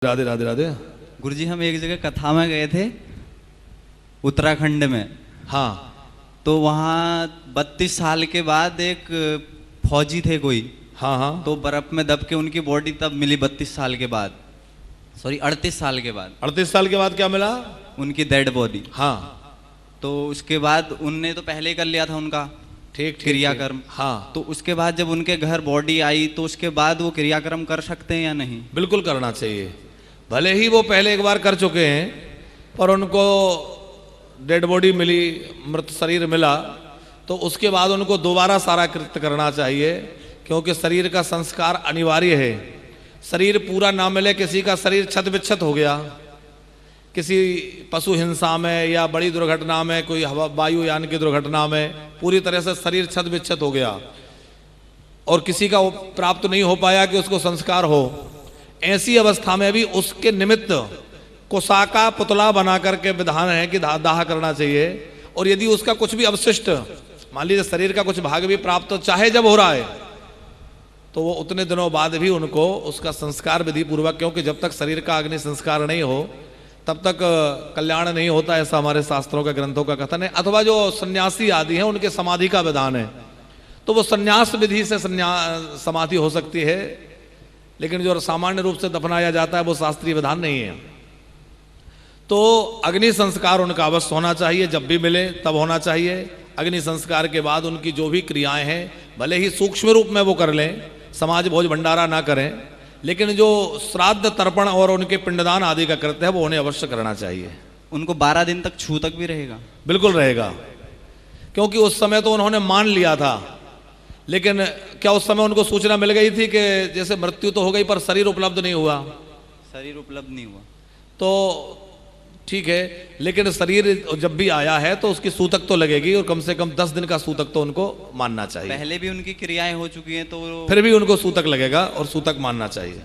राधे राधे राधे। गुरुजी हम एक जगह कथा में गए थे उत्तराखंड में। हाँ। तो वहाँ 32 साल के बाद एक फौजी थे कोई। हाँ हाँ। तो बर्फ में दब के उनकी बॉडी तब मिली 32 साल के बाद, सॉरी 38 साल के बाद। 38 साल के बाद क्या मिला? उनकी डेड बॉडी। हाँ। तो उसके बाद उनने तो पहले ही कर लिया था उनका ठीक क्रियाकर्म। हाँ। तो उसके बाद जब उनके घर बॉडी आई तो उसके बाद वो क्रियाकर्म कर सकते हैं या नहीं? बिल्कुल करना चाहिए। भले ही वो पहले एक बार कर चुके हैं पर उनको डेड बॉडी मिली, मृत शरीर मिला, तो उसके बाद उनको दोबारा सारा कृत्य करना चाहिए, क्योंकि शरीर का संस्कार अनिवार्य है। शरीर पूरा ना मिले, किसी का शरीर छत विच्छत हो गया किसी पशु हिंसा में या बड़ी दुर्घटना में, कोई हवा वायुयान की दुर्घटना में पूरी तरह से शरीर छत विच्छत हो गया और किसी का प्राप्त नहीं हो पाया कि उसको संस्कार हो, ऐसी अवस्था में भी उसके निमित्त कुसा का पुतला बना करके विधान है कि दाह करना चाहिए। और यदि उसका कुछ भी अवशिष्ट, मान लीजिए शरीर का कुछ भाग भी प्राप्त चाहे जब हो रहा है, तो वो उतने दिनों बाद भी उनको उसका संस्कार विधि पूर्वक, क्योंकि जब तक शरीर का अग्नि संस्कार नहीं हो तब तक कल्याण नहीं होता, ऐसा हमारे शास्त्रों का ग्रंथों का कथन है। अथवा जो सन्यासी आदि हैं उनके समाधि का विधान है, तो वो सन्यास विधि से समाधि हो सकती है, लेकिन जो सामान्य रूप से दफनाया जाता है वो शास्त्रीय विधान नहीं है। तो अग्नि संस्कार उनका अवश्य होना चाहिए, जब भी मिले तब होना चाहिए। अग्नि संस्कार के बाद उनकी जो भी क्रियाएं हैं भले ही सूक्ष्म रूप में वो कर लें, समाज भोज भंडारा ना करें, लेकिन जो श्राद्ध तर्पण और उनके पिंडदान आदि का कृत्य है वो उन्हें अवश्य करना चाहिए। उनको 12 दिन तक छूतक भी रहेगा? बिल्कुल रहेगा, क्योंकि उस समय तो उन्होंने मान लिया था, लेकिन क्या उस समय उनको सूचना मिल गई थी कि जैसे मृत्यु तो हो गई पर शरीर उपलब्ध नहीं हुआ? शरीर उपलब्ध नहीं हुआ तो ठीक है, लेकिन शरीर जब भी आया है तो उसकी सूतक तो लगेगी, और कम से कम 10 दिन का सूतक तो उनको मानना चाहिए। पहले भी उनकी क्रियाएं हो चुकी हैं तो फिर भी उनको सूतक लगेगा और सूतक मानना चाहिए।